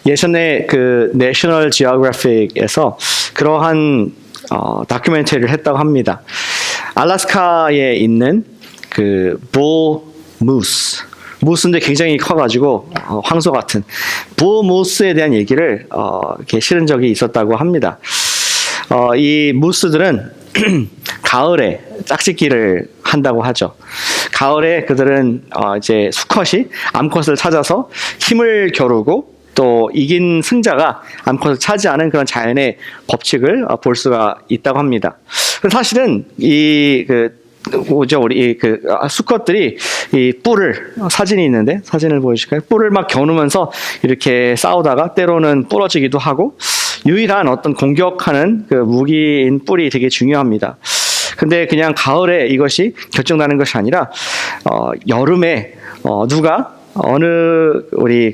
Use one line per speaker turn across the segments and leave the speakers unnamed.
예전에 그 내셔널 지오그래픽에서 그러한 다큐멘터리를 했다고 합니다. 알래스카에 있는 그 볼 무스, 무스인데 굉장히 커가지고 황소 같은 볼 무스에 대한 얘기를 이렇게 실은 적이 있었다고 합니다. 이 무스들은 가을에 짝짓기를 한다고 하죠. 가을에 그들은 이제 수컷이 암컷을 찾아서 힘을 겨루고 또 이긴 승자가 암컷을 차지하는 그런 자연의 법칙을 볼 수가 있다고 합니다. 사실은 우리 수컷들이 이 뿔을, 사진이 있는데 사진을 보여주실까요? 뿔을 막 겨누면서 이렇게 싸우다가 때로는 부러지기도 하고, 유일한 어떤 공격하는 그 무기인 뿔이 되게 중요합니다. 근데 그냥 가을에 이것이 결정나는 것이 아니라 여름에 누가 어느 우리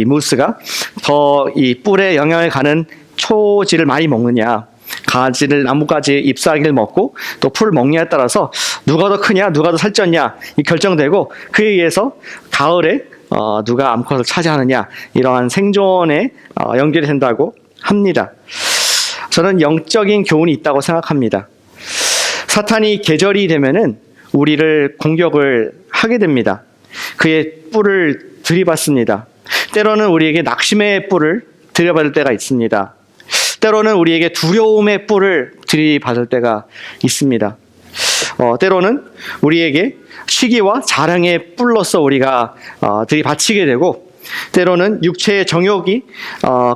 무스가 더 이 뿔에 영향을 가는 초지를 많이 먹느냐, 가지를, 나뭇가지 잎사귀를 먹고 또 풀을 먹냐에 따라서 누가 더 크냐, 누가 더 살쪘냐 이 결정되고, 그에 의해서 가을에 누가 암컷을 차지하느냐, 이러한 생존에 연결이 된다고 합니다. 저는 영적인 교훈이 있다고 생각합니다. 사탄이 계절이 되면은 우리를 공격을 하게 됩니다. 그의 뿔을 들이받습니다. 때로는 우리에게 낙심의 뿔을 들이받을 때가 있습니다. 때로는 우리에게 두려움의 뿔을 들이받을 때가 있습니다. 때로는 우리에게 시기와 자랑의 뿔로서 우리가 들이받치게 되고, 때로는 육체의 정욕이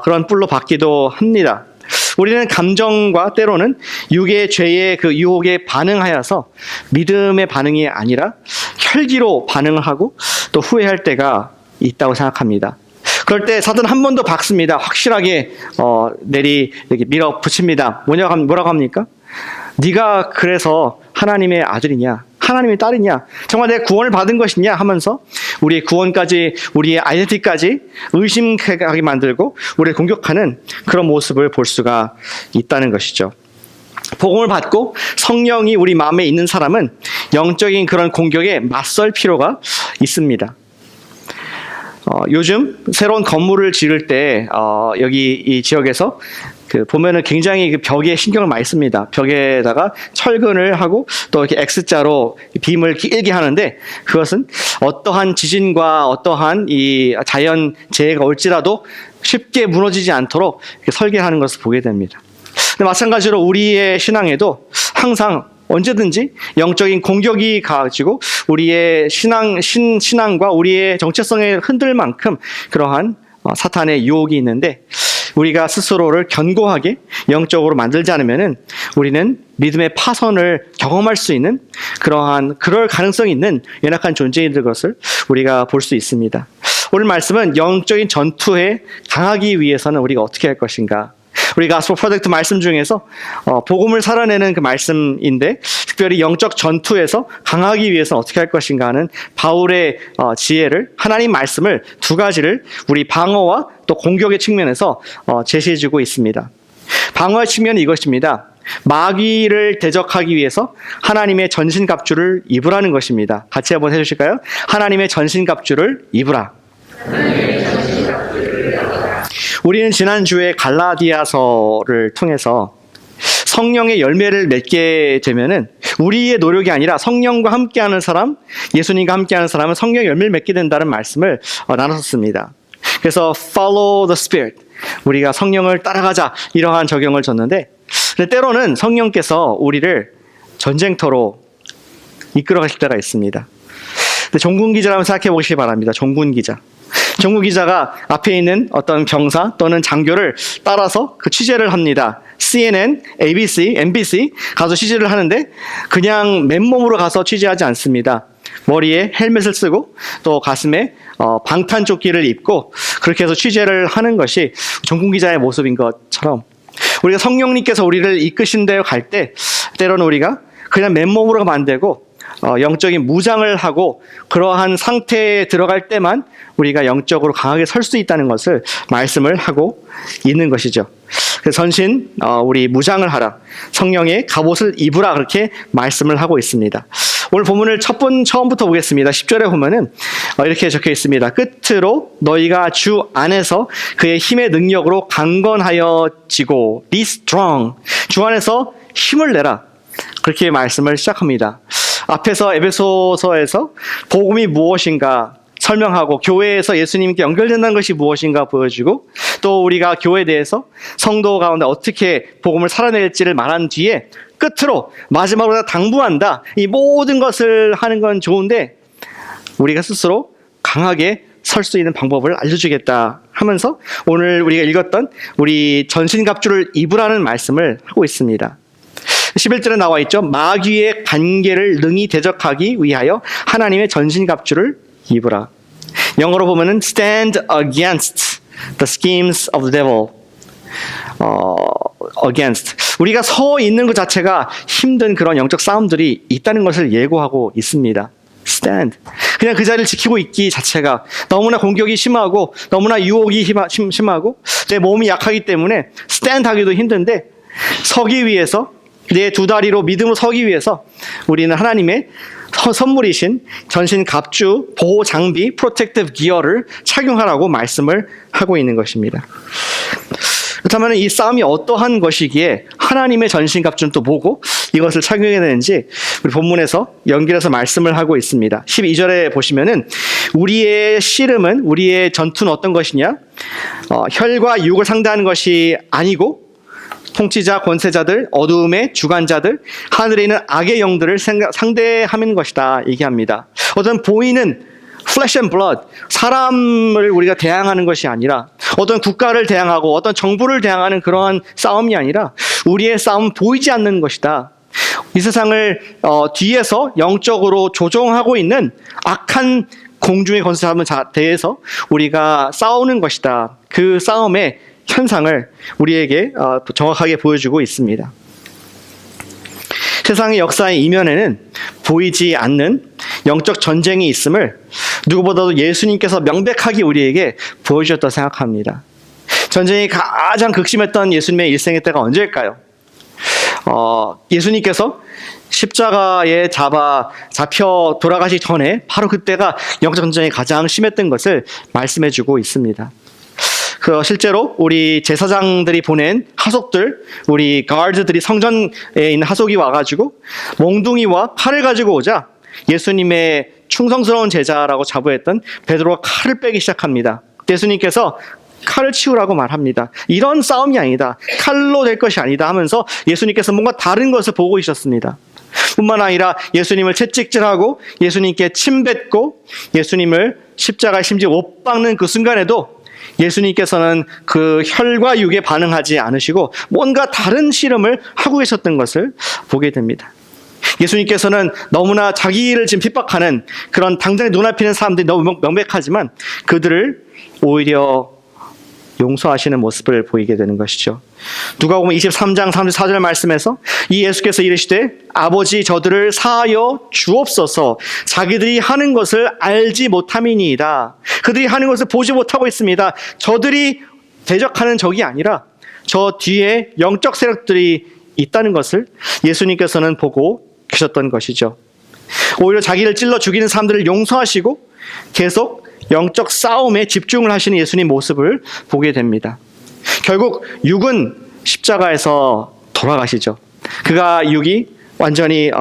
그런 뿔로 받기도 합니다. 우리는 감정과 때로는 육의 죄의 그 유혹에 반응하여서 믿음의 반응이 아니라 혈기로 반응을 하고 또 후회할 때가 있다고 생각합니다. 그럴 때 사탄은 한 번 더 박습니다. 확실하게 이렇게 밀어붙입니다. 뭐라고 합니까? 네가 그래서 하나님의 아들이냐, 하나님의 딸이냐, 정말 내 구원을 받은 것이냐 하면서 우리의 구원까지, 우리의 아이덴티티까지 의심하게 만들고 우리를 공격하는 그런 모습을 볼 수가 있다는 것이죠. 복음을 받고 성령이 우리 마음에 있는 사람은 영적인 그런 공격에 맞설 필요가 있습니다. 요즘 새로운 건물을 지을 때 여기 이 지역에서 보면은 굉장히 그 벽에 신경을 많이 씁니다. 벽에다가 철근을 하고 또 이렇게 X자로 빔을 길게 하는데, 그것은 어떠한 지진과 어떠한 이 자연 재해가 올지라도 쉽게 무너지지 않도록 이렇게 설계하는 것을 보게 됩니다. 근데 마찬가지로 우리의 신앙에도 항상 언제든지 영적인 공격이 가지고 우리의 신앙과 우리의 정체성을 흔들 만큼 그러한 사탄의 유혹이 있는데, 우리가 스스로를 견고하게 영적으로 만들지 않으면은 우리는 믿음의 파선을 경험할 수 있는 그럴 가능성이 있는 연약한 존재인 것을 우리가 볼 수 있습니다. 오늘 말씀은 영적인 전투에 강하기 위해서는 우리가 어떻게 할 것인가. 우리 가스펠 프로젝트 말씀 중에서 복음을 살아내는 그 말씀인데, 특별히 영적 전투에서 강하기 위해서 어떻게 할 것인가 하는 바울의 지혜를, 하나님 말씀을 두 가지를 우리 방어와 또 공격의 측면에서 제시해주고 있습니다. 방어의 측면은 이것입니다. 마귀를 대적하기 위해서 하나님의 전신갑주를 입으라는 것입니다. 같이 한번 해주실까요? 하나님의 전신갑주를 입으라. 우리는 지난주에 갈라디아서를 통해서 성령의 열매를 맺게 되면은 우리의 노력이 아니라 성령과 함께하는 사람, 예수님과 함께하는 사람은 성령의 열매를 맺게 된다는 말씀을 나눴습니다. 그래서 follow the Spirit, 우리가 성령을 따라가자, 이러한 적용을 줬는데, 때로는 성령께서 우리를 전쟁터로 이끌어 가실 때가 있습니다. 종군 기자를 한번 생각해 보시기 바랍니다. 종군 기자가 앞에 있는 어떤 병사 또는 장교를 따라서 그 취재를 합니다. CNN, ABC, NBC 가서 취재를 하는데, 그냥 맨몸으로 가서 취재하지 않습니다. 머리에 헬멧을 쓰고 또 가슴에 방탄조끼를 입고 그렇게 해서 취재를 하는 것이 종군기자의 모습인 것처럼, 우리가 성령님께서 우리를 이끄신 데에 갈 때 때로는 우리가 그냥 맨몸으로 가면 안 되고 영적인 무장을 하고 그러한 상태에 들어갈 때만 우리가 영적으로 강하게 설 수 있다는 것을 말씀을 하고 있는 것이죠. 그래서 전신 우리 무장을 하라, 성령의 갑옷을 입으라, 그렇게 말씀을 하고 있습니다. 오늘 본문을 처음부터 보겠습니다. 10절에 보면은 이렇게 적혀 있습니다. 끝으로 너희가 주 안에서 그의 힘의 능력으로 강건하여지고 be strong. 주 안에서 힘을 내라. 그렇게 말씀을 시작합니다. 앞에서 에베소서에서 복음이 무엇인가 설명하고 교회에서 예수님께 연결된다는 것이 무엇인가 보여주고 또 우리가 교회에 대해서 성도 가운데 어떻게 복음을 살아낼지를 말한 뒤에 끝으로 마지막으로 당부한다. 이 모든 것을 하는 건 좋은데 우리가 스스로 강하게 설 수 있는 방법을 알려주겠다 하면서 오늘 우리가 읽었던 우리 전신갑주를 입으라는 말씀을 하고 있습니다. 11절에 나와 있죠. 마귀의 관계를 능히 대적하기 위하여 하나님의 전신갑주를 입으라. 영어로 보면은 stand against the schemes of the devil. against. 우리가 서 있는 것 자체가 힘든 그런 영적 싸움들이 있다는 것을 예고하고 있습니다. stand. 그냥 그 자리를 지키고 있기 자체가 너무나 공격이 심하고 너무나 유혹이 심하고 내 몸이 약하기 때문에 stand 하기도 힘든데 서기 위해서 내 두 다리로 믿음으로 서기 위해서 우리는 하나님의 선물이신 전신 갑주, 보호 장비, 프로텍티브 기어를 착용하라고 말씀을 하고 있는 것입니다. 그렇다면 이 싸움이 어떠한 것이기에 하나님의 전신 갑주는 또 뭐고 이것을 착용해야 되는지 우리 본문에서 연결해서 말씀을 하고 있습니다. 12절에 보시면은 우리의 씨름은 우리의 전투는 어떤 것이냐? 혈과 육을 상대하는 것이 아니고 통치자, 권세자들, 어두움의 주관자들, 하늘에 있는 악의 영들을 상대하는 것이다 얘기합니다. 어떤 보이는 flesh and blood, 사람을 우리가 대항하는 것이 아니라 어떤 국가를 대항하고 어떤 정부를 대항하는 그러한 싸움이 아니라 우리의 싸움은 보이지 않는 것이다. 이 세상을 뒤에서 영적으로 조종하고 있는 악한 공중의 권세자에 대해서 우리가 싸우는 것이다. 그 싸움의 현상을 우리에게 정확하게 보여주고 있습니다. 세상의 역사의 이면에는 보이지 않는 영적 전쟁이 있음을 누구보다도 예수님께서 명백하게 우리에게 보여주셨다고 생각합니다. 전쟁이 가장 극심했던 예수님의 일생의 때가 언제일까요? 예수님께서 십자가에 잡혀 돌아가시기 전에 바로 그때가 영적 전쟁이 가장 심했던 것을 말씀해주고 있습니다. 실제로 우리 제사장들이 보낸 하속들, 우리 가드들이 성전에 있는 하속이 와가지고 몽둥이와 칼을 가지고 오자 예수님의 충성스러운 제자라고 자부했던 베드로가 칼을 빼기 시작합니다. 예수님께서 칼을 치우라고 말합니다. 이런 싸움이 아니다. 칼로 될 것이 아니다 하면서 예수님께서 뭔가 다른 것을 보고 있었습니다. 뿐만 아니라 예수님을 채찍질하고 예수님께 침뱉고 예수님을 십자가에 심지어 못 박는 그 순간에도 예수님께서는 그 혈과 육에 반응하지 않으시고 뭔가 다른 실험을 하고 계셨던 것을 보게 됩니다. 예수님께서는 너무나 자기를 지금 핍박하는 그런 당장 눈앞에 있는 사람들이 너무 명백하지만 그들을 오히려 용서하시는 모습을 보이게 되는 것이죠. 누가복음 23장 34절 말씀에서 이 예수께서 이르시되 아버지 저들을 사하여 주옵소서 자기들이 하는 것을 알지 못함이니이다. 그들이 하는 것을 보지 못하고 있습니다. 저들이 대적하는 적이 아니라 저 뒤에 영적 세력들이 있다는 것을 예수님께서는 보고 계셨던 것이죠. 오히려 자기를 찔러 죽이는 사람들을 용서하시고 계속 영적 싸움에 집중을 하시는 예수님 모습을 보게 됩니다. 결국 육은 십자가에서 돌아가시죠. 그가 육이 완전히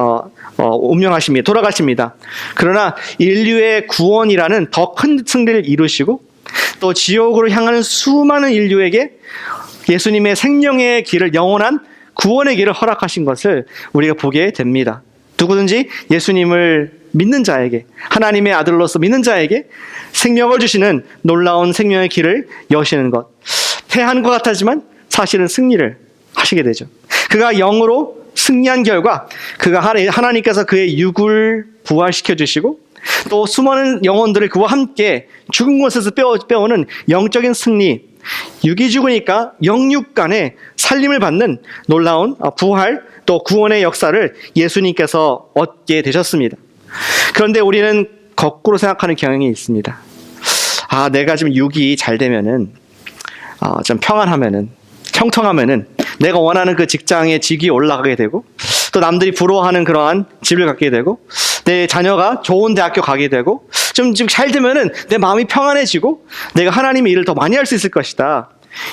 운명하십니다. 돌아가십니다. 그러나 인류의 구원이라는 더 큰 승리를 이루시고 또 지옥으로 향하는 수많은 인류에게 예수님의 생명의 길을 영원한 구원의 길을 허락하신 것을 우리가 보게 됩니다. 누구든지 예수님을 믿는 자에게 하나님의 아들로서 믿는 자에게 생명을 주시는 놀라운 생명의 길을 여시는 것. 패한 것 같았지만 사실은 승리를 하시게 되죠. 그가 영으로 승리한 결과 그가 하나님께서 그의 육을 부활시켜 주시고 또 수많은 영혼들을 그와 함께 죽은 곳에서 빼오는 영적인 승리, 육이 죽으니까 영육 간의 살림을 받는 놀라운 부활 또 구원의 역사를 예수님께서 얻게 되셨습니다. 그런데 우리는 거꾸로 생각하는 경향이 있습니다. 내가 지금 육이 잘 되면은 좀 평안하면은 형통하면은 내가 원하는 그 직장의 직위 올라가게 되고 또 남들이 부러워하는 그러한 집을 갖게 되고 내 자녀가 좋은 대학교 가게 되고 좀 잘 되면은 내 마음이 평안해지고 내가 하나님의 일을 더 많이 할 수 있을 것이다.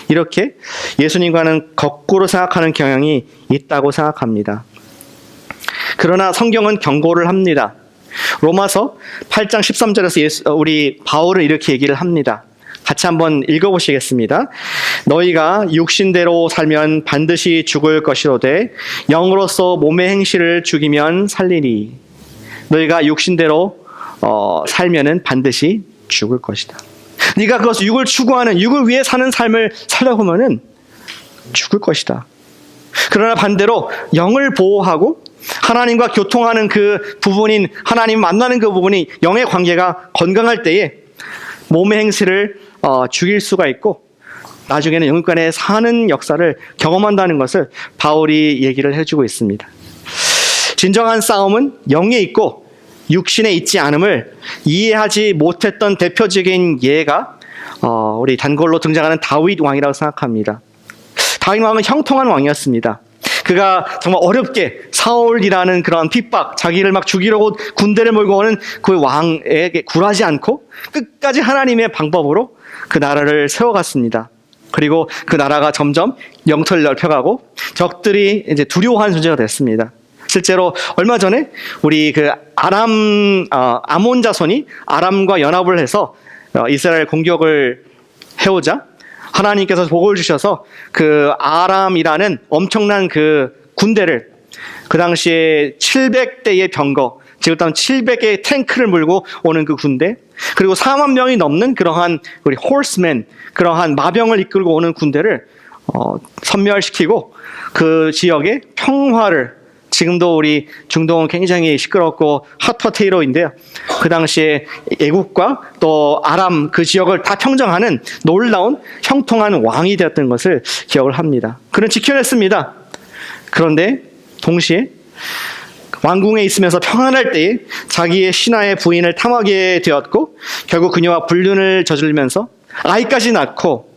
이렇게 예수님과는 거꾸로 생각하는 경향이 있다고 생각합니다. 그러나 성경은 경고를 합니다. 로마서 8장 13절에서 우리 바울은 이렇게 얘기를 합니다. 같이 한번 읽어보시겠습니다. 너희가 육신대로 살면 반드시 죽을 것이로되 영으로서 몸의 행실을 죽이면 살리니. 너희가 육신대로 살면은 반드시 죽을 것이다. 네가 그것을 육을 추구하는, 육을 위해 사는 삶을 살려고 하면은 죽을 것이다. 그러나 반대로 영을 보호하고 하나님과 교통하는 그 부분인 하나님 만나는 그 부분이 영의 관계가 건강할 때에 몸의 행실을 죽일 수가 있고 나중에는 영육간에 사는 역사를 경험한다는 것을 바울이 얘기를 해주고 있습니다. 진정한 싸움은 영에 있고 육신에 있지 않음을 이해하지 못했던 대표적인 예가 우리 단골로 등장하는 다윗 왕이라고 생각합니다. 다윗 왕은 형통한 왕이었습니다. 그가 정말 어렵게 사울이라는 그런 핍박, 자기를 막 죽이려고 군대를 몰고 오는 그 왕에게 굴하지 않고 끝까지 하나님의 방법으로 그 나라를 세워갔습니다. 그리고 그 나라가 점점 영토를 넓혀가고 적들이 이제 두려워하는 존재가 됐습니다. 실제로 얼마 전에 우리 그 아몬 자손이 아람과 연합을 해서 이스라엘 공격을 해오자 하나님께서 복을 주셔서 그 아람이라는 엄청난 그 군대를 그 당시에 700대의 병거, 지금 700개의 탱크를 몰고 오는 그 군대, 그리고 4만 명이 넘는 그러한 우리 홀스맨, 그러한 마병을 이끌고 오는 군대를 섬멸시키고 그 지역의 평화를, 지금도 우리 중동은 굉장히 시끄럽고 핫포테이로인데요. 그 당시에 애국과 또 아람 그 지역을 다 평정하는 놀라운 형통한 왕이 되었던 것을 기억을 합니다. 그는 지켜냈습니다. 그런데 동시에 왕궁에 있으면서 평안할 때에 자기의 신하의 부인을 탐하게 되었고 결국 그녀와 불륜을 저지르면서 아이까지 낳고,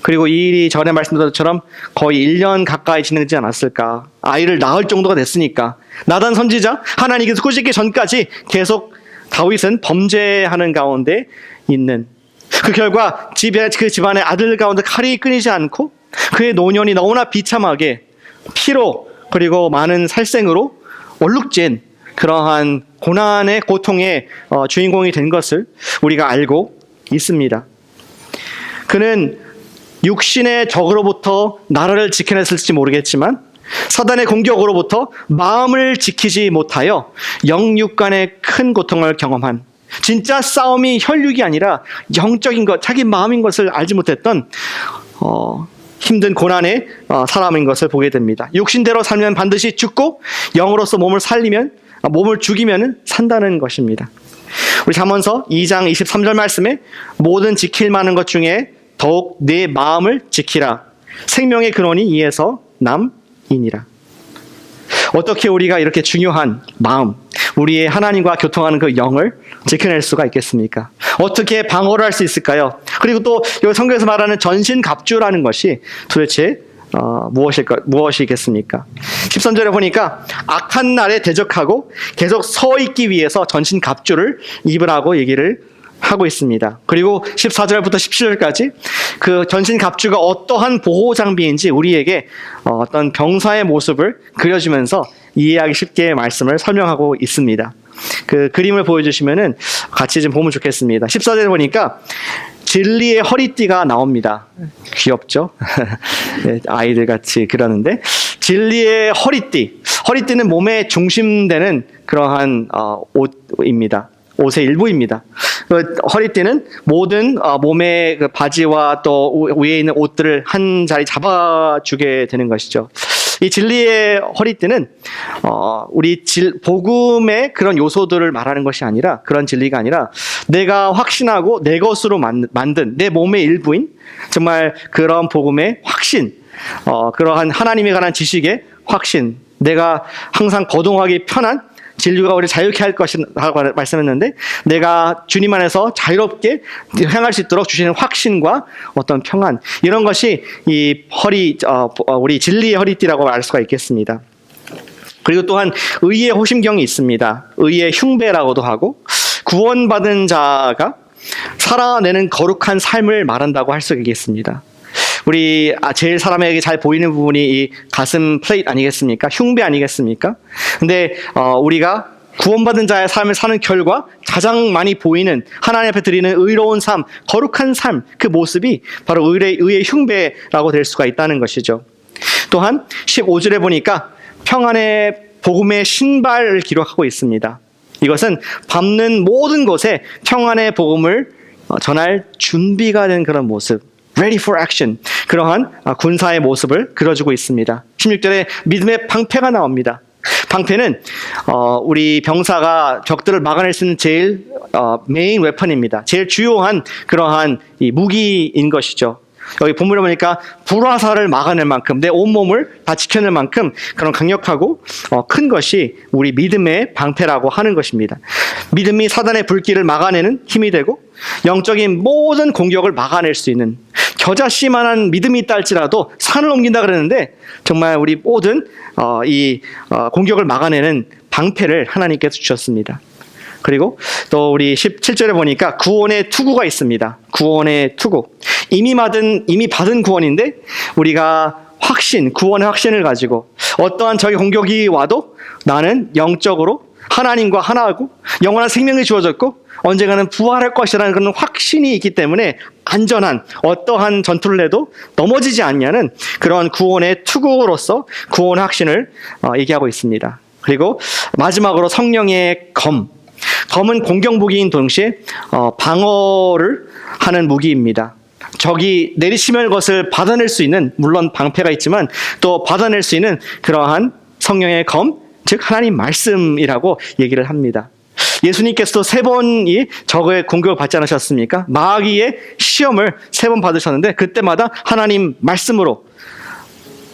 그리고 이 일이 전에 말씀드린 것처럼 거의 1년 가까이 진행되지 않았을까. 아이를 낳을 정도가 됐으니까 나단 선지자 하나님께서 꾸짖기 전까지 계속 다윗은 범죄하는 가운데 있는 그 결과 그 집안의 아들 가운데 칼이 끊이지 않고 그의 노년이 너무나 비참하게 피로 그리고 많은 살생으로 얼룩진 그러한 고난의 고통의 주인공이 된 것을 우리가 알고 있습니다. 그는 육신의 적으로부터 나라를 지켜냈을지 모르겠지만 사단의 공격으로부터 마음을 지키지 못하여 영육 간의 큰 고통을 경험한, 진짜 싸움이 혈육이 아니라 영적인 것, 자기 마음인 것을 알지 못했던 힘든 고난의 사람인 것을 보게 됩니다. 육신대로 살면 반드시 죽고 영으로서 몸을 죽이면 산다는 것입니다. 우리 잠언서 2장 23절 말씀에 모든 지킬 만한 것 중에 더욱 내 마음을 지키라. 생명의 근원이 이에서 남이니라. 어떻게 우리가 이렇게 중요한 마음, 우리의 하나님과 교통하는 그 영을 지켜낼 수가 있겠습니까? 어떻게 방어를 할 수 있을까요? 그리고 또 여기 성경에서 말하는 전신갑주라는 것이 도대체 무엇이겠습니까? 13절에 보니까 악한 날에 대적하고 계속 서 있기 위해서 전신갑주를 입으라고 얘기를 하고 있습니다. 그리고 14절부터 17절까지 그 전신갑주가 어떠한 보호 장비인지 우리에게 어떤 병사의 모습을 그려주면서 이해하기 쉽게 말씀을 설명하고 있습니다. 그 그림을 보여주시면은 같이 좀 보면 좋겠습니다. 14절에 보니까 진리의 허리띠가 나옵니다. 귀엽죠? 네, 아이들 같이 그러는데 진리의 허리띠는 몸의 중심되는 그러한 옷입니다. 옷의 일부입니다. 그 허리띠는 모든 몸의 그 바지와 또 위에 있는 옷들을 한 자리 잡아주게 되는 것이죠. 이 진리의 허리띠는 우리 복음의 그런 요소들을 말하는 것이 아니라, 그런 진리가 아니라 내가 확신하고 내 것으로 만든 내 몸의 일부인 정말 그런 복음의 확신, 그러한 하나님에 관한 지식의 확신, 내가 항상 거동하기 편한 진리가 우리를 자유케 할 것이라고 말씀했는데 내가 주님 안에서 자유롭게 행할 수 있도록 주시는 확신과 어떤 평안, 이런 것이 이 우리 진리의 허리띠라고 알 수가 있겠습니다. 그리고 또한 의의 호심경이 있습니다. 의의 흉배라고도 하고 구원받은 자가 살아내는 거룩한 삶을 말한다고 할 수 있겠습니다. 우리 제일 사람에게 잘 보이는 부분이 이 가슴 플레이트 아니겠습니까? 흉배 아니겠습니까? 근데 우리가 구원받은 자의 삶을 사는 결과 가장 많이 보이는 하나님 앞에 드리는 의로운 삶, 거룩한 삶, 그 모습이 바로 의의 흉배라고 될 수가 있다는 것이죠. 또한 15절에 보니까 평안의 복음의 신발을 기록하고 있습니다. 이것은 밟는 모든 곳에 평안의 복음을 전할 준비가 된 그런 모습, ready for action, 그러한 군사의 모습을 그려주고 있습니다. 16절에 믿음의 방패가 나옵니다. 방패는 우리 병사가 적들을 막아낼 수 있는 제일 메인 웨펀입니다. 제일 주요한 그러한 이 무기인 것이죠. 여기 본문을 보니까 불화살을 막아낼 만큼 내 온몸을 다 지켜낼 만큼 그런 강력하고 큰 것이 우리 믿음의 방패라고 하는 것입니다. 믿음이 사단의 불길을 막아내는 힘이 되고 영적인 모든 공격을 막아낼 수 있는, 겨자씨만한 믿음이 있다 할지라도 산을 옮긴다 그러는데 정말 우리 모든 이 공격을 막아내는 방패를 하나님께서 주셨습니다. 그리고 또 우리 17절에 보니까 구원의 투구가 있습니다. 구원의 투구. 이미 받은 구원인데 우리가 구원의 확신을 가지고 어떠한 적의 공격이 와도 나는 영적으로 하나님과 하나하고 영원한 생명이 주어졌고 언젠가는 부활할 것이라는 그런 확신이 있기 때문에 안전한 어떠한 전투를 해도 넘어지지 않냐는 그런 구원의 투구로서 구원의 확신을 얘기하고 있습니다. 그리고 마지막으로 성령의 검은 공격무기인 동시에 방어를 하는 무기입니다. 적이 내리치면 것을 받아낼 수 있는, 물론 방패가 있지만 또 받아낼 수 있는 그러한 성령의 검, 즉 하나님 말씀이라고 얘기를 합니다. 예수님께서도 3번이 적의 공격을 받지 않으셨습니까? 마귀의 시험을 3번 받으셨는데 그때마다 하나님 말씀으로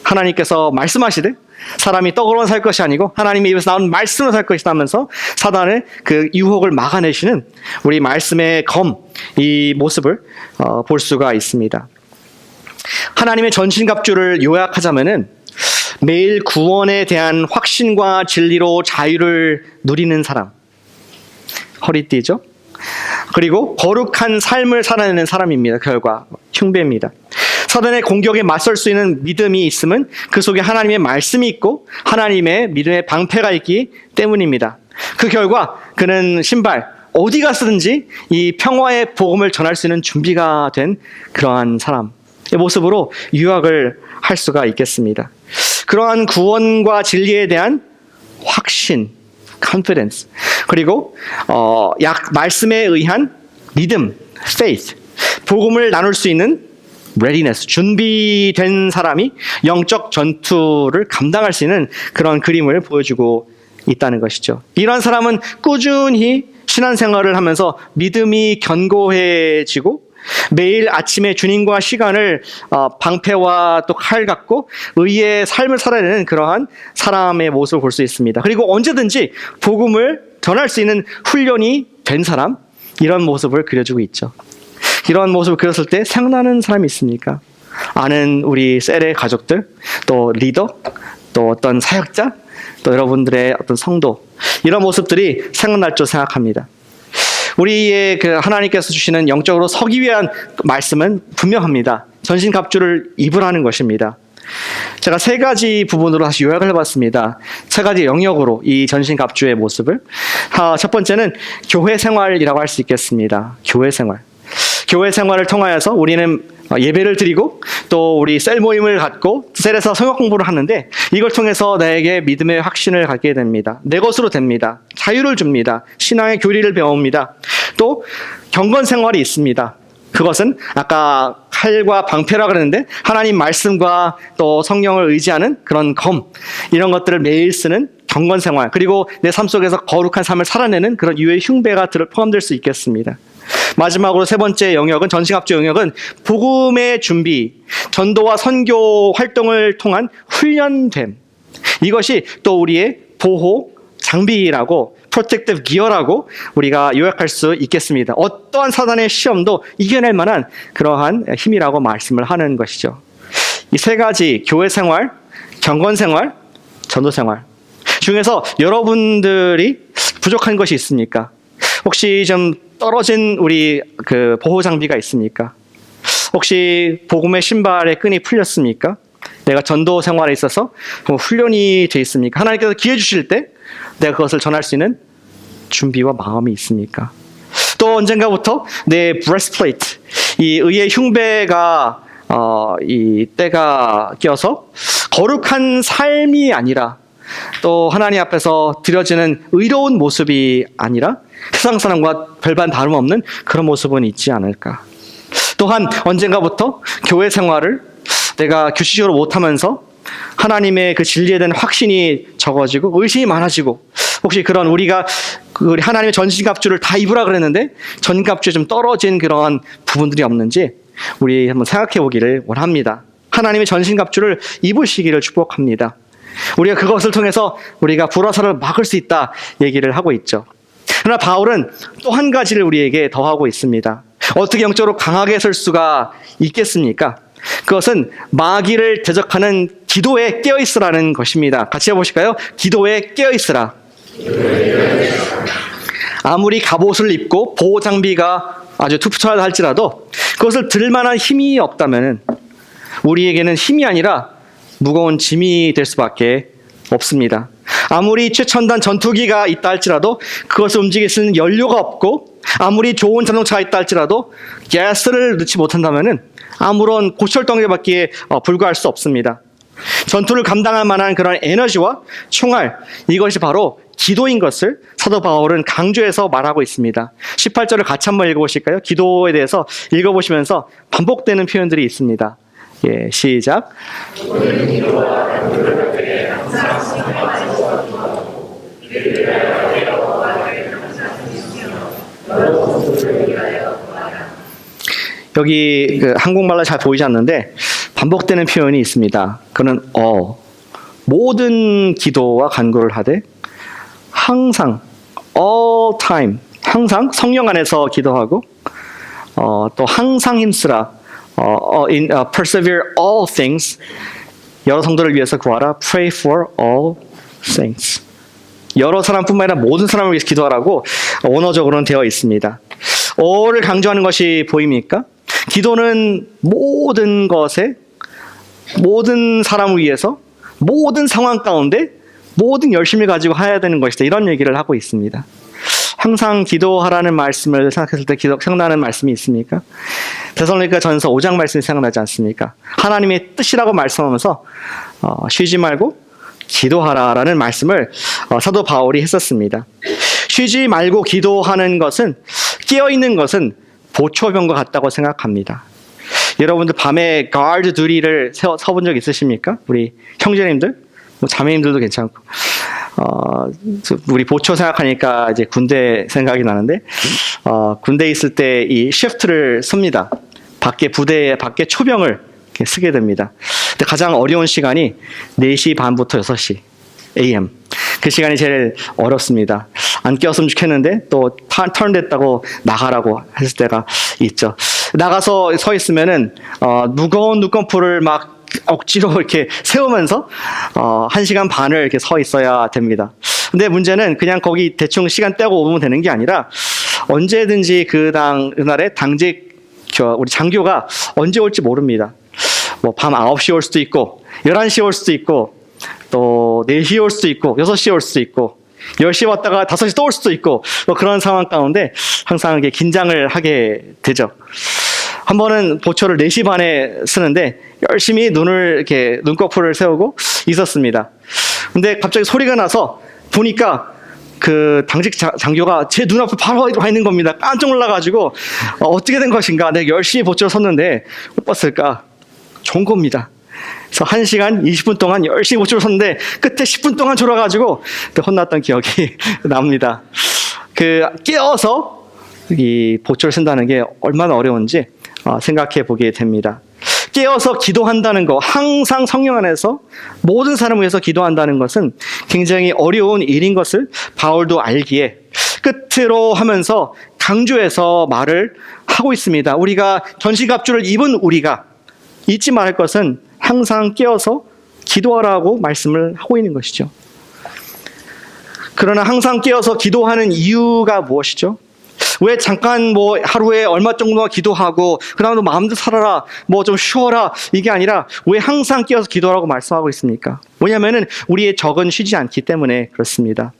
하나님께서 말씀하시되 사람이 떡으로만 살 것이 아니고 하나님의 입에서 나온 말씀으로 살 것이다 하면서 사단의 그 유혹을 막아내시는 우리 말씀의 이 모습을 볼 수가 있습니다. 하나님의 전신갑주를 요약하자면은 매일 구원에 대한 확신과 진리로 자유를 누리는 사람, 허리띠죠. 그리고 거룩한 삶을 살아내는 사람입니다. 결과 흉배입니다. 사단의 공격에 맞설 수 있는 믿음이 있으면 그 속에 하나님의 말씀이 있고 하나님의 믿음의 방패가 있기 때문입니다. 그 결과 그는 신발 어디 갔든지 이 평화의 복음을 전할 수 있는 준비가 된 그러한 사람의 모습으로 유학을 할 수가 있겠습니다. 그러한 구원과 진리에 대한 확신, confidence, 그리고 말씀에 의한 믿음, faith, 복음을 나눌 수 있는 readiness, 준비된 사람이 영적 전투를 감당할 수 있는 그런 그림을 보여주고 있다는 것이죠. 이런 사람은 꾸준히 신앙생활을 하면서 믿음이 견고해지고 매일 아침에 주님과 시간을 방패와 또 칼 갖고 의의 삶을 살아내는 그러한 사람의 모습을 볼 수 있습니다. 그리고 언제든지 복음을 전할 수 있는 훈련이 된 사람, 이런 모습을 그려주고 있죠. 이런 모습을 그렸을 때 생각나는 사람이 있습니까? 아는 우리 셀의 가족들, 또 리더, 또 어떤 사역자, 또 여러분들의 어떤 성도, 이런 모습들이 생각날 줄 생각합니다. 우리의 그 하나님께서 주시는 영적으로 서기 위한 말씀은 분명합니다. 전신갑주를 입으라는 것입니다. 제가 3가지 부분으로 다시 요약을 해봤습니다. 3가지 영역으로 이 전신갑주의 모습을. 첫 번째는 교회 생활이라고 할 수 있겠습니다. 교회 생활. 교회 생활을 통하여서 우리는 예배를 드리고 또 우리 셀 모임을 갖고 셀에서 성역 공부를 하는데 이걸 통해서 나에게 믿음의 확신을 갖게 됩니다. 내 것으로 됩니다. 자유를 줍니다. 신앙의 교리를 배웁니다. 또 경건 생활이 있습니다. 그것은 아까 칼과 방패라 그랬는데 하나님 말씀과 또 성령을 의지하는 그런 이런 것들을 매일 쓰는 경건 생활, 그리고 내 삶 속에서 거룩한 삶을 살아내는 그런 유의 흉배가 포함될 수 있겠습니다. 마지막으로 3번째 영역은, 전신갑주 영역은 복음의 준비, 전도와 선교 활동을 통한 훈련됨. 이것이 또 우리의 보호 장비라고, protective gear라고 우리가 요약할 수 있겠습니다. 어떠한 사단의 시험도 이겨낼 만한 그러한 힘이라고 말씀을 하는 것이죠. 이 3가지, 교회 생활, 경건 생활, 전도 생활, 중에서 여러분들이 부족한 것이 있습니까? 혹시 좀 떨어진 우리 그 보호 장비가 있습니까? 혹시 복음의 신발의 끈이 풀렸습니까? 내가 전도 생활에 있어서 훈련이 돼 있습니까? 하나님께서 기회 주실 때 내가 그것을 전할 수 있는 준비와 마음이 있습니까? 또 언젠가부터 내 breastplate, 이 의의 흉배가 이 때가 껴서 거룩한 삶이 아니라 또 하나님 앞에서 드려지는 의로운 모습이 아니라 세상 사람과 별반 다름없는 그런 모습은 있지 않을까. 또한 언젠가부터 교회 생활을 내가 규칙적으로 못하면서 하나님의 그 진리에 대한 확신이 적어지고 의심이 많아지고, 혹시 그런 우리가 우리 하나님의 전신갑주를 다 입으라 그랬는데 전갑주에 좀 떨어진 그런 부분들이 없는지 우리 한번 생각해 보기를 원합니다. 하나님의 전신갑주를 입으시기를 축복합니다. 우리가 그것을 통해서 우리가 불화살을 막을 수 있다 얘기를 하고 있죠. 그러나 바울은 또 한 가지를 우리에게 더하고 있습니다. 어떻게 영적으로 강하게 설 수가 있겠습니까? 그것은 마귀를 대적하는 기도에 깨어있으라는 것입니다. 같이 해보실까요? 기도에 깨어있으라. 아무리 갑옷을 입고 보호 장비가 아주 투철하다 할지라도 그것을 들 만한 힘이 없다면 우리에게는 힘이 아니라 무거운 짐이 될 수밖에 없습니다. 아무리 최첨단 전투기가 있다 할지라도 그것을 움직일 수 있는 연료가 없고, 아무리 좋은 자동차가 있다 할지라도 가스를 넣지 못한다면 아무런 고철덩이밖에 불과할 수 없습니다. 전투를 감당할 만한 그런 에너지와 총알, 이것이 바로 기도인 것을 사도 바울은 강조해서 말하고 있습니다. 18절을 같이 한번 읽어보실까요? 기도에 대해서 읽어보시면서 반복되는 표현들이 있습니다. 예, 시작. 여기 그 한국말로 잘 보이지 않는데 반복되는 표현이 있습니다. 그는 모든 기도와 간구를 하되 항상 all time, 항상 성령 안에서 기도하고 또 항상 힘쓰라, persevere all things, 여러 성도를 위해서 구하라, pray for all things. 여러 사람뿐만 아니라 모든 사람을 위해서 기도하라고 원어적으로는 되어 있습니다. all을 강조하는 것이 보입니까? 기도는 모든 것에, 모든 사람을 위해서, 모든 상황 가운데 모든 열심을 가지고 해야 되는 것이다, 이런 얘기를 하고 있습니다. 항상 기도하라는 말씀을 생각했을 때 생각나는 말씀이 있습니까? 데살로니가 전서 5장 말씀이 생각나지 않습니까? 하나님의 뜻이라고 말씀하면서 쉬지 말고 기도하라라는 말씀을 사도 바울이 했었습니다. 쉬지 말고 기도하는 것은, 깨어있는 것은 보초병과 같다고 생각합니다. 여러분들 밤에 가드 두리를 서본 적 있으십니까? 우리 형제님들, 자매님들도 괜찮고, 우리 보초 생각하니까 이제 군대 생각이 나는데, 군대에 있을 때 이 시프트를 씁니다. 부대에 밖에 초병을 이렇게 쓰게 됩니다. 근데 가장 어려운 시간이 4시 반부터 6시 AM. 그 시간이 제일 어렵습니다. 안 깨웠으면 좋겠는데 또 턴 됐다고 나가라고 했을 때가 있죠. 나가서 서 있으면은 무거운 눈꺼풀을 막 억지로 이렇게 세우면서 1시간 반을 이렇게 서 있어야 됩니다. 근데 문제는 그냥 거기 대충 시간 떼고 오면 되는 게 아니라 언제든지 그날에 당직 우리 장교가 언제 올지 모릅니다. 뭐 밤 9시에 올 수도 있고 11시에 올 수도 있고 또 4시에 올 수도 있고 6시에 올 수도 있고 10시에 왔다가 5시 또 올 수도 있고 뭐 그런 상황 가운데 항상 이렇게 긴장을 하게 되죠. 한 번은 보초를 4시 반에 쓰는데 열심히 눈꺼풀을 세우고 있었습니다. 근데 갑자기 소리가 나서 보니까 그 당직 장교가 제 눈앞에 바로 와 있는 겁니다. 깜짝 놀라가지고 어떻게 된 것인가, 내가 열심히 보초를 섰는데 못 봤을까, 좋은 겁니다. 그래서 1시간 20분 동안 열심히 보초를 섰는데 끝에 10분 동안 졸아가지고 혼났던 기억이 납니다. 깨어서 이 보초를 쓴다는 게 얼마나 어려운지 생각해 보게 됩니다. 깨어서 기도한다는 거, 항상 성령 안에서 모든 사람을 위해서 기도한다는 것은 굉장히 어려운 일인 것을 바울도 알기에 끝으로 하면서 강조해서 말을 하고 있습니다. 우리가 전신갑주를 입은 우리가 잊지 말할 것은 항상 깨어서 기도하라고 말씀을 하고 있는 것이죠. 그러나 항상 깨어서 기도하는 이유가 무엇이죠? 왜 잠깐 하루에 얼마 정도만 기도하고 그다음에 마음대로 살아라, 좀 쉬어라, 이게 아니라 왜 항상 깨어서 기도하라고 말씀하고 있습니까? 왜냐하면 우리의 적은 쉬지 않기 때문에 그렇습니다.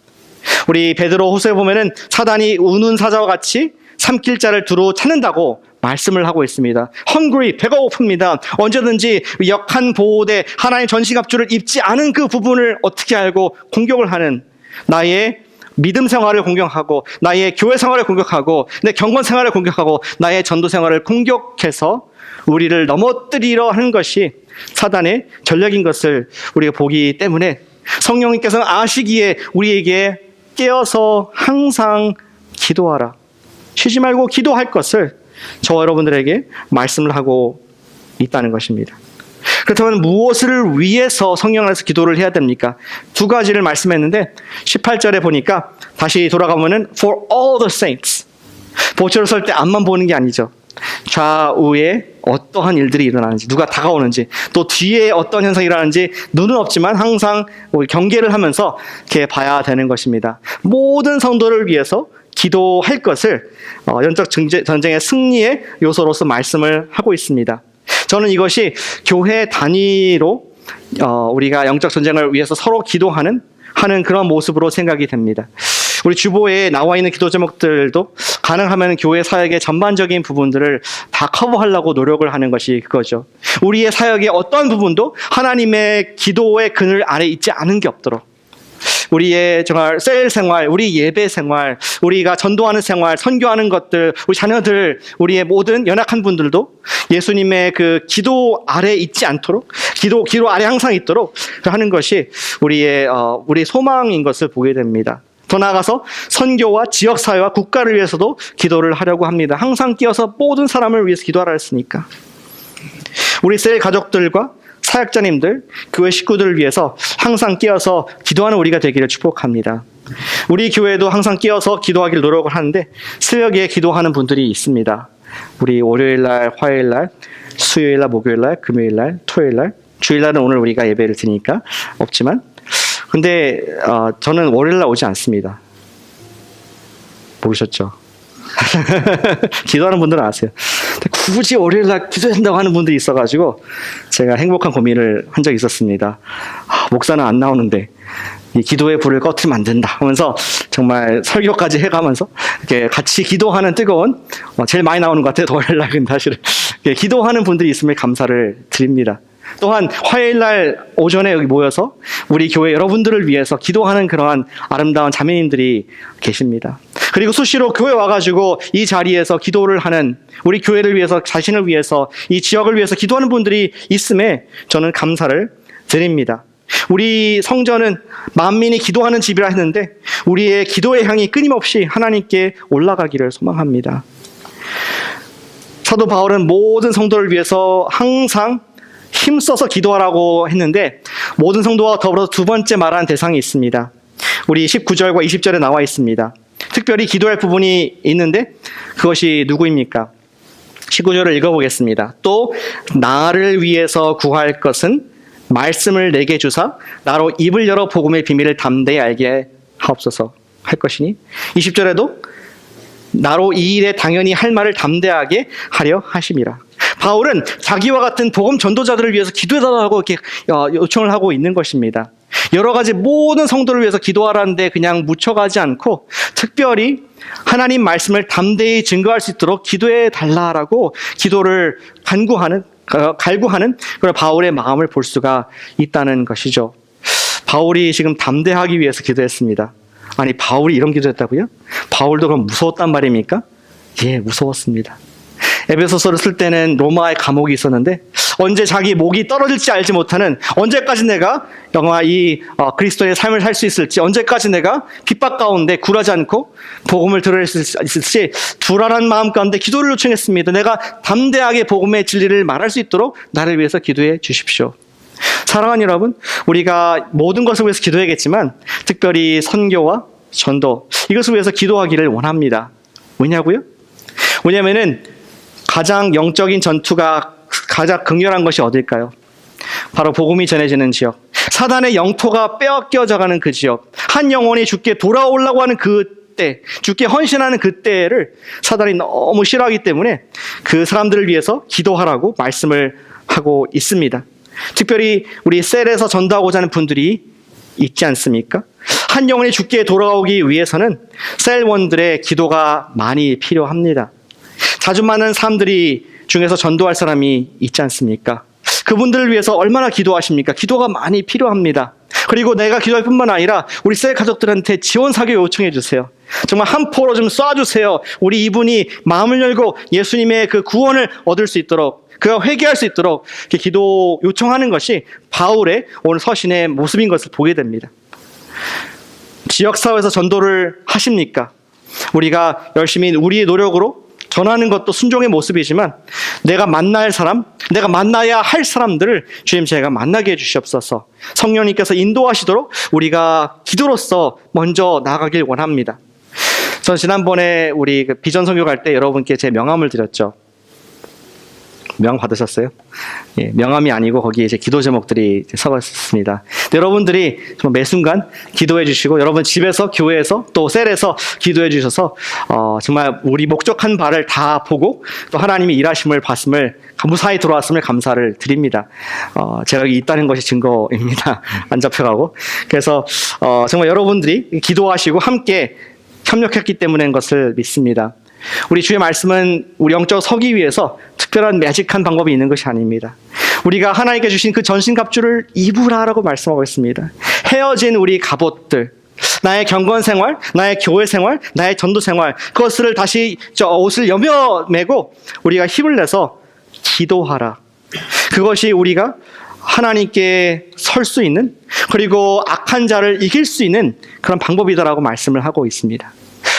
우리 베드로 호서에 보면은 사단이 우는 사자와 같이 삼킬 자를 두루 찾는다고 말씀을 하고 있습니다. hungry, 배가 고픕니다. 언제든지 역한 보호대 하나의 전시갑주를 입지 않은 그 부분을 어떻게 알고 공격을 하는, 나의 믿음 생활을 공격하고 나의 교회 생활을 공격하고 내 경건 생활을 공격하고 나의 전도 생활을 공격해서 우리를 넘어뜨리려 하는 것이 사단의 전략인 것을 우리가 보기 때문에 성령님께서는 아시기에 우리에게 깨어서 항상 기도하라, 쉬지 말고 기도할 것을 저와 여러분들에게 말씀을 하고 있다는 것입니다. 그렇다면 무엇을 위해서 성령 안에서 기도를 해야 됩니까? 두 가지를 말씀했는데 18절에 보니까 다시 돌아가면은 for all the saints, 보초를 설 때 앞만 보는 게 아니죠. 좌우에 어떠한 일들이 일어나는지, 누가 다가오는지, 또 뒤에 어떤 현상이 일어나는지 눈은 없지만 항상 경계를 하면서 이렇게 봐야 되는 것입니다. 모든 성도를 위해서 기도할 것을 영적 전쟁의 승리의 요소로서 말씀을 하고 있습니다. 저는 이것이 교회 단위로 우리가 영적 전쟁을 위해서 서로 기도하는 그런 모습으로 생각이 됩니다. 우리 주보에 나와 있는 기도 제목들도 가능하면 교회 사역의 전반적인 부분들을 다 커버하려고 노력을 하는 것이 그거죠. 우리의 사역의 어떠한 부분도 하나님의 기도의 그늘 아래 있지 않은 게 없도록, 우리의 정말 셀 생활, 우리 예배 생활, 우리가 전도하는 생활, 선교하는 것들, 우리 자녀들, 우리의 모든 연약한 분들도 예수님의 그 기도 아래 있지 않도록, 기도 아래 항상 있도록 하는 것이 우리의 소망인 것을 보게 됩니다. 더 나아가서 선교와 지역사회와 국가를 위해서도 기도를 하려고 합니다. 항상 끼어서 모든 사람을 위해서 기도하라 했으니까. 우리 셀 가족들과 사역자님들, 교회 식구들을 위해서 항상 끼어서 기도하는 우리가 되기를 축복합니다. 우리 교회도 항상 끼어서 기도하기를 노력을 하는데 새벽에 기도하는 분들이 있습니다. 우리 월요일날, 화요일날, 수요일날, 목요일날, 금요일날, 토요일날, 주일날은 오늘 우리가 예배를 드리니까 없지만, 근데 저는 월요일날 오지 않습니다. 모르셨죠? 기도하는 분들은 아세요. 굳이 월요일날 기도해야 된다고 하는 분들이 있어가지고 제가 행복한 고민을 한 적이 있었습니다. 목사는 안 나오는데 이 기도의 불을 꺼트리면 안 된다 하면서 정말 설교까지 해가면서 이렇게 같이 기도하는 뜨거운, 제일 많이 나오는 것 같아요. 월요일날. 근데 사실은 기도하는 분들이 있음을 감사를 드립니다. 또한 화요일날 오전에 여기 모여서 우리 교회 여러분들을 위해서 기도하는 그러한 아름다운 자매님들이 계십니다. 그리고 수시로 교회 와가지고 이 자리에서 기도를 하는, 우리 교회를 위해서, 자신을 위해서, 이 지역을 위해서 기도하는 분들이 있음에 저는 감사를 드립니다. 우리 성전은 만민이 기도하는 집이라 했는데 우리의 기도의 향이 끊임없이 하나님께 올라가기를 소망합니다. 사도 바울은 모든 성도를 위해서 항상 힘써서 기도하라고 했는데 모든 성도와 더불어서 두 번째 말한 대상이 있습니다. 우리 19절과 20절에 나와 있습니다. 특별히 기도할 부분이 있는데 그것이 누구입니까? 19절을 읽어보겠습니다. 또 나를 위해서 구할 것은 말씀을 내게 주사 나로 입을 열어 복음의 비밀을 담대히 알게 하옵소서 할 것이니, 20절에도 나로 이 일에 당연히 할 말을 담대하게 하려 하심이라. 바울은 자기와 같은 복음 전도자들을 위해서 기도해달라고 이렇게 요청을 하고 있는 것입니다. 여러 가지 모든 성도를 위해서 기도하라는데 그냥 묻혀가지 않고 특별히 하나님 말씀을 담대히 증거할 수 있도록 기도해 달라라고 기도를 갈구하는 그런 바울의 마음을 볼 수가 있다는 것이죠. 바울이 지금 담대하기 위해서 기도했습니다. 아니, 바울이 이런 기도했다고요? 바울도 그럼 무서웠단 말입니까? 예, 무서웠습니다. 에베소서를 쓸 때는 로마의 감옥이 있었는데 언제 자기 목이 떨어질지 알지 못하는, 언제까지 내가 영화 그리스도의 삶을 살 수 있을지, 언제까지 내가 핍박 가운데 굴하지 않고 복음을 들을 수 있을지 불안한 마음 가운데 기도를 요청했습니다. 내가 담대하게 복음의 진리를 말할 수 있도록 나를 위해서 기도해 주십시오. 사랑하는 여러분, 우리가 모든 것을 위해서 기도해야겠지만 특별히 선교와 전도, 이것을 위해서 기도하기를 원합니다. 왜냐고요? 왜냐하면은 가장 영적인 전투가 가장 극렬한 것이 어딜까요? 바로 복음이 전해지는 지역, 사단의 영토가 빼앗겨져가는 그 지역, 한 영혼이 주께 돌아오려고 하는 그때, 주께 헌신하는 그때를 사단이 너무 싫어하기 때문에 그 사람들을 위해서 기도하라고 말씀을 하고 있습니다. 특별히 우리 셀에서 전도하고자 하는 분들이 있지 않습니까? 한 영혼이 주께 돌아오기 위해서는 셀원들의 기도가 많이 필요합니다. 자주 만나는 사람들이 중에서 전도할 사람이 있지 않습니까? 그분들을 위해서 얼마나 기도하십니까? 기도가 많이 필요합니다. 그리고 내가 기도할 뿐만 아니라 우리 셀 가족들한테 지원 사교 요청해 주세요. 정말 한 포로 좀 쏴주세요. 우리 이분이 마음을 열고 예수님의 그 구원을 얻을 수 있도록, 그가 회개할 수 있도록 이렇게 기도 요청하는 것이 바울의 오늘 서신의 모습인 것을 보게 됩니다. 지역사회에서 전도를 하십니까? 우리가 열심히 우리의 노력으로 전하는 것도 순종의 모습이지만 내가 만날 사람, 내가 만나야 할 사람들을 주님 제가 만나게 해주시옵소서. 성령님께서 인도하시도록 우리가 기도로서 먼저 나아가길 원합니다. 전 지난번에 우리 비전 선교 갈 때 여러분께 제 명함을 드렸죠. 명함 받으셨어요? 예, 명함이 아니고 거기에 이제 기도 제목들이 써 있습니다. 여러분들이 정말 매 순간 기도해 주시고 여러분 집에서, 교회에서, 또 셀에서 기도해 주셔서 정말 우리 목적한 바를 다 보고 또 하나님이 일하심을 봤음을, 무사히 돌아왔음을 감사를 드립니다. 제가 여기 있다는 것이 증거입니다. 안 잡혀가고. 그래서 정말 여러분들이 기도하시고 함께 협력했기 때문인 것을 믿습니다. 우리 주의 말씀은 우리 영적 서기 위해서 특별한 매직한 방법이 있는 것이 아닙니다. 우리가 하나님께 주신 그 전신갑주를 입으라라고 말씀하고 있습니다. 헤어진 우리 갑옷들, 나의 경건 생활, 나의 교회 생활, 나의 전도 생활, 그것을 다시 저 옷을 여며 매고 우리가 힘을 내서 기도하라. 그것이 우리가 하나님께 설 수 있는, 그리고 악한 자를 이길 수 있는 그런 방법이다라고 말씀을 하고 있습니다.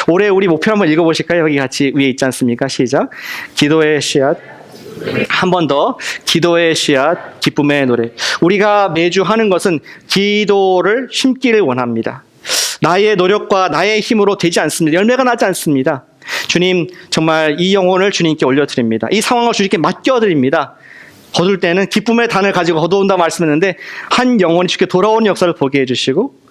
올해 우리 목표 한번 읽어보실까요? 여기 같이 위에 있지 않습니까? 시작. 기도의 씨앗. 한 번 더. 기도의 씨앗, 기쁨의 노래. 우리가 매주 하는 것은 기도를 심기를 원합니다. 나의 노력과 나의 힘으로 되지 않습니다. 열매가 나지 않습니다. 주님, 정말 이 영혼을 주님께 올려드립니다. 이 상황을 주님께 맡겨드립니다. 거둘 때는 기쁨의 단을 가지고 거두온다 말씀했는데 한 영혼이 주께 돌아오는 역사를 보게 해주시고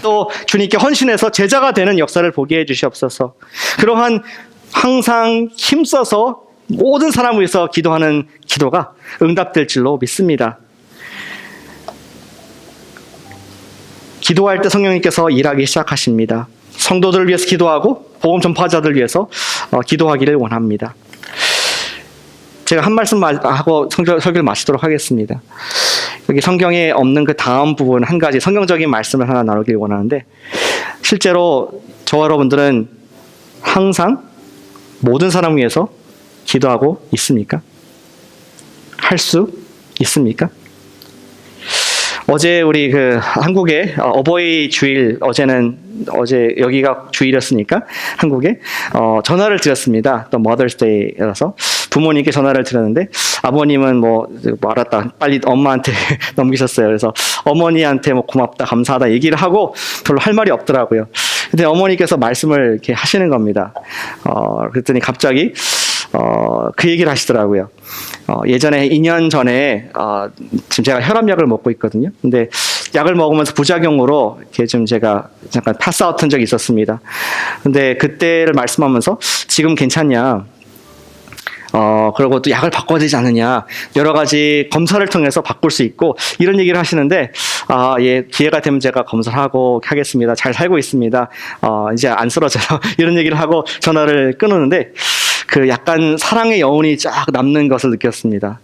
또 주님께 헌신해서 제자가 되는 역사를 보게 해주시옵소서. 그러한 항상 힘써서 모든 사람을 위해서 기도하는 기도가 응답될 줄로 믿습니다. 기도할 때 성령님께서 일하기 시작하십니다. 성도들을 위해서 기도하고 복음 전파자들을 위해서 기도하기를 원합니다. 제가 한 말씀 하고 설교를 마치도록 하겠습니다. 여기 성경에 없는 그 다음 부분 한 가지 성경적인 말씀을 하나 나누길 원하는데, 실제로 저와 여러분들은 항상 모든 사람 위해서 기도하고 있습니까? 할 수 있습니까? 어제 우리 그 한국에 어버이 주일, 어제 여기가 주일이었으니까 한국에 전화를 드렸습니다. 또 Mother's Day라서 부모님께 전화를 드렸는데 아버님은 뭐 알았다, 빨리 엄마한테 넘기셨어요. 그래서 어머니한테 뭐 고맙다, 감사하다 얘기를 하고 별로 할 말이 없더라고요. 근데 어머니께서 말씀을 이렇게 하시는 겁니다. 그랬더니 갑자기 그 얘기를 하시더라고요. 예전에 2년 전에 지금 제가 혈압약을 먹고 있거든요. 근데 약을 먹으면서 부작용으로 이렇게 좀 제가 잠깐 패스아웃한 적이 있었습니다. 근데 그때를 말씀하면서 지금 괜찮냐? 그리고 또 약을 바꿔야 되지 않느냐, 여러 가지 검사를 통해서 바꿀 수 있고 이런 얘기를 하시는데 예, 기회가 되면 제가 검사를 하고 하겠습니다. 잘 살고 있습니다. 이제 안 쓰러져요. 이런 얘기를 하고 전화를 끊었는데 그 약간 사랑의 여운이 쫙 남는 것을 느꼈습니다.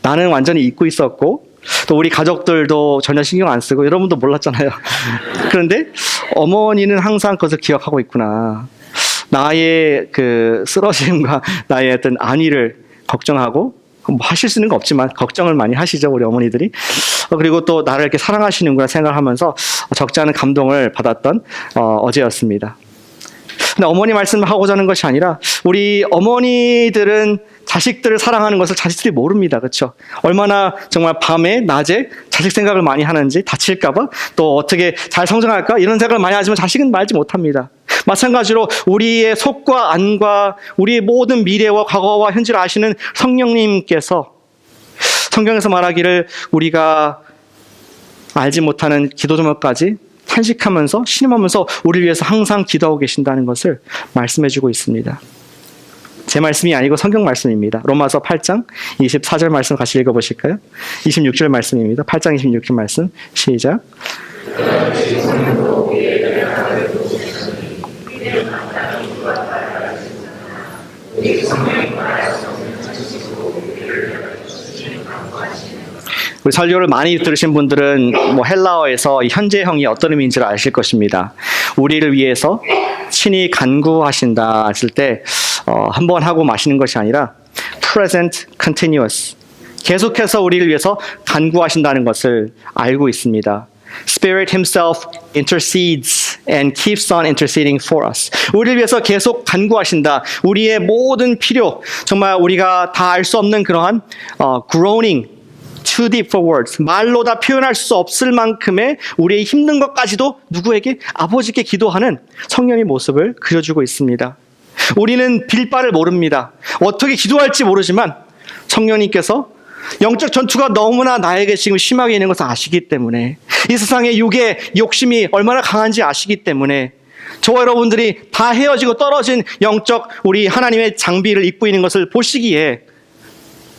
나는 완전히 잊고 있었고 또 우리 가족들도 전혀 신경 안 쓰고 여러분도 몰랐잖아요. 그런데 어머니는 항상 그것을 기억하고 있구나. 나의 그 쓰러짐과 나의 어떤 안위를 걱정하고, 뭐 하실 수 있는 거 없지만 걱정을 많이 하시죠, 우리 어머니들이. 그리고 또 나를 이렇게 사랑하시는구나 생각하면서 적지 않은 감동을 받았던 어제였습니다. 근데 어머니 말씀을 하고자 하는 것이 아니라 우리 어머니들은 자식들을 사랑하는 것을 자식들이 모릅니다. 그렇죠? 얼마나 정말 밤에 낮에 자식 생각을 많이 하는지, 다칠까 봐 또 어떻게 잘 성장할까 이런 생각을 많이 하지만 자식은 말지 못합니다. 마찬가지로 우리의 속과 안과 우리의 모든 미래와 과거와 현재를 아시는 성령님께서 성경에서 말하기를 우리가 알지 못하는 기도 제목까지 탄식하면서 신음하면서 우리를 위해서 항상 기도하고 계신다는 것을 말씀해주고 있습니다. 제 말씀이 아니고 성경 말씀입니다. 로마서 8장 24절 말씀 같이 읽어보실까요? 26절 말씀입니다. 8장 26절 말씀 시작. 우리 설교를 많이 들으신 분들은 뭐 헬라어에서 이 현재형이 어떤 의미인지를 아실 것입니다. 우리를 위해서 친히 간구하신다 했을 때 한 번 하고 마시는 것이 아니라 present continuous, 계속해서 우리를 위해서 간구하신다는 것을 알고 있습니다. Spirit Himself intercedes and keeps on interceding for us. 우리를 위해서 계속 간구하신다. 우리의 모든 필요, 정말 우리가 다 알 수 없는 그러한 groaning, too deep for words, 말로 다 표현할 수 없을 만큼의 우리의 힘든 것까지도 누구에게? 아버지께 기도하는 성령의 모습을 그려주고 있습니다. 우리는 빌 바를 모릅니다. 어떻게 기도할지 모르지만 성령님께서 영적 전투가 너무나 나에게 지금 심하게 있는 것을 아시기 때문에, 이 세상의 육의 욕심이 얼마나 강한지 아시기 때문에, 저와 여러분들이 다 헤어지고 떨어진 영적 우리 하나님의 장비를 입고 있는 것을 보시기에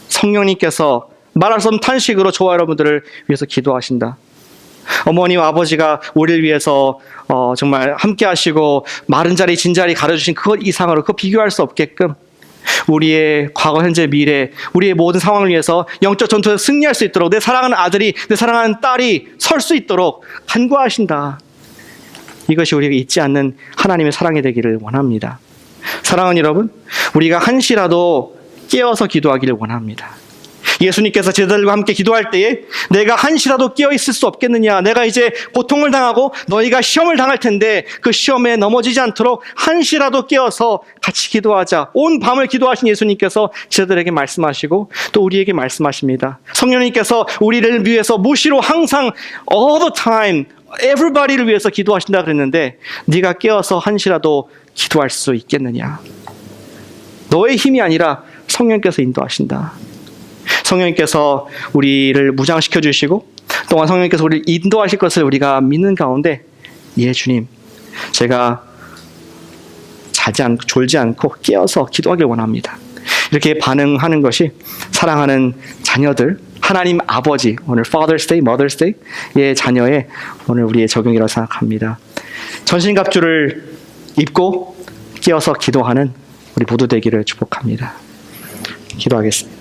성령님께서 말할 수 없는 탄식으로 저와 여러분들을 위해서 기도하신다. 어머니와 아버지가 우리를 위해서 정말 함께 하시고 마른 자리 진 자리 가려주신 그것 이상으로 그거 비교할 수 없게끔 우리의 과거 현재 미래 우리의 모든 상황을 위해서 영적 전투에서 승리할 수 있도록 내 사랑하는 아들이 내 사랑하는 딸이 설 수 있도록 간구하신다. 이것이 우리가 잊지 않는 하나님의 사랑이 되기를 원합니다. 사랑하는 여러분, 우리가 한시라도 깨어서 기도하기를 원합니다. 예수님께서 제자들과 함께 기도할 때에 내가 한시라도 깨어 있을 수 없겠느냐, 내가 이제 고통을 당하고 너희가 시험을 당할 텐데 그 시험에 넘어지지 않도록 한시라도 깨어서 같이 기도하자. 온 밤을 기도하신 예수님께서 제자들에게 말씀하시고 또 우리에게 말씀하십니다. 성령님께서 우리를 위해서 무시로 항상 all the time everybody를 위해서 기도하신다 그랬는데 네가 깨어서 한시라도 기도할 수 있겠느냐. 너의 힘이 아니라 성령님께서 인도하신다. 성령님께서 우리를 무장시켜 주시고 또한 성령님께서 우리를 인도하실 것을 우리가 믿는 가운데, 예 주님, 제가 졸지 않고 깨어서 기도하길 원합니다. 이렇게 반응하는 것이 사랑하는 자녀들, 하나님 아버지, 오늘 Father's Day, Mother's Day의 자녀의 오늘 우리의 적용이라고 생각합니다. 전신갑주를 입고 깨어서 기도하는 우리 모두 되기를 축복합니다. 기도하겠습니다.